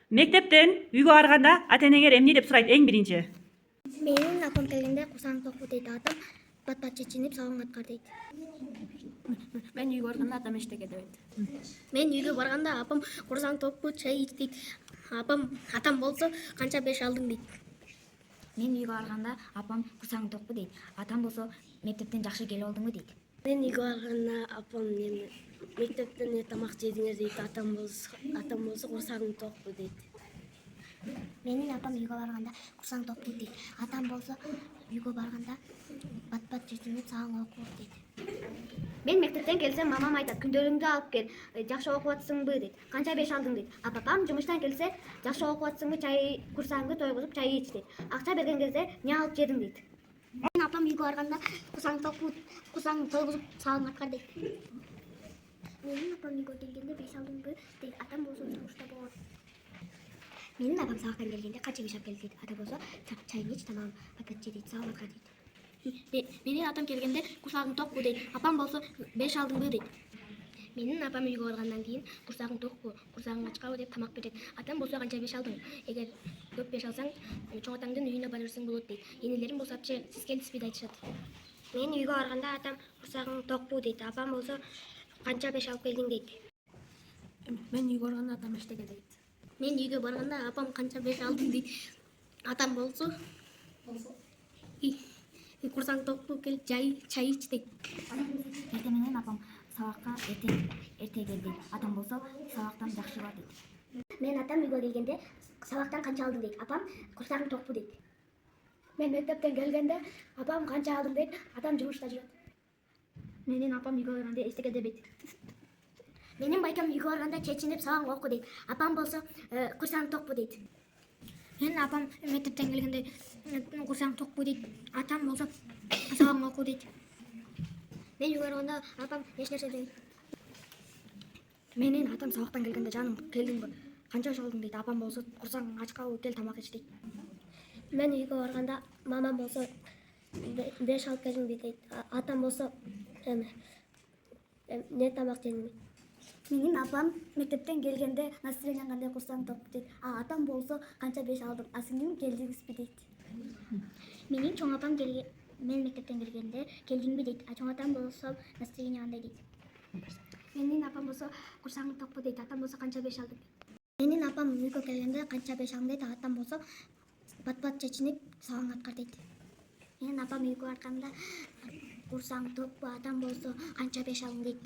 Мектептен үйгө барганда ата-энеңер эмне деп сурайт эң биринчи? Менин апам келгенде курсаң токпу дейт, атам бат чечинип сабаң аткар дейт. Мен үйгө барганда атам эчтеке дебейт. Мен үйгө барганда апам курсаң токпу чай ич дейт. Атам болсо канча беш алдың дейт. Мен үйгө барганда апам курсаң токпу дейт. Атам болсо мектептен жакшы келип алдыңбы дейт. Мен үйгө барганда апам мектептен тамак жедиңер дейт. Атам болсо курсаң токпу дейт. Менин апам үйгө барганда курсаң токпу дейт. Атам болсо үйгө барганда бат чечинип сабаң оку дейт. Мен мектептен келсем мамам айтат, күндөрүңдү алып кел, жакшы окуп атсыңбы дейт. Канча беш алдың дейт. А папам жумуштан келсе, жакшы окуп атсыңбы, чай курсаңды тойгузуп чай ич дейт. Акча берген кезде эмне алып жедиң дейт. Менин апам үйгө барганда курсаң тойгузуп сабаң аткар дейт. Менин апам үйгө келгенде беш алдыңбы дейт. Атам болсо жумушта болот. Менин апам сабактан келгенде канча беш алып келди дейт. Ата болсо чайын ич, тамагың папат же дейт, сабаң аткар дейт. Менин атам келгенде курсагың токпу дейт. Апам болсо беш алдыңбы дейт. Менин апам үйгө баргандан кийин курсагың токпу, курсагың ачкабы деп тамак берет. Атам болсо канча беш алдың? Эгер көп беш алсаң, чоң атаңдын үйүнө бара берсең болот дейт. Энелерим болсо апче сиз келдиңизби деп айтышат. Мен үйгө барганда атам курсагың токпу дейт. Апам болсо канча беш алып келдиң дейт. Мен үйгө барганда атам эчтеке дейт. Мен үйгө барганда апам канча беш алдың дейт. Атам болсо курсаң токпу кел, чай ич дейт. Эртең менен апам сабакка эрте кел дейт. Атам болсо сабактан жакшы бар дейт. Мен атам үйгө келгенде сабактан канча алдың дейт. Апам курсагың токпу дейт. Мен мектептен келгенде апам канча алдың дейт. Атам жумушта жүрөт. Менин апам үйгө барганда эчтеке дебейт. Менин байкам үйгө барганда чечинип сабаң оку дейт. Апам болсо курсаң токпу дейт. Менин апам мектептен келгенде курсаң токпу дейт. Атам болсо сабаң оку дейт. Мен үйгө барганда апам эч нерсе дебейт. Менин атам сабактан келгенде жаным келдиңби? Канча беш алдың дейт. Апам болсо курсаң ачкабы, кел тамак ич дейт. Мен үйгө барганда мамам болсо беш алып келдиңби дейт. Атам болсо эмне тамак жедиңби? Менин апам мектептен келгенде настроениең кандай, курсаң токпу дейт. Атам болсо канча беш алдың, сиңдим келдиңизби дейт. Менин чоң апам мен мектептен келгенде келдиңби дейт. Чоң атам болсо настроение кандай дейт. Менин апам болсо курсаң токпу дейт. Атам болсо канча беш алдың. Менин апам үйгө келгенде канча беш алдың дейт. Атам болсо бат чечинип сабаң аткар дейт. Менин апам үйгө барганда курсаң токпу, атам болсо канча беш алдың дейт.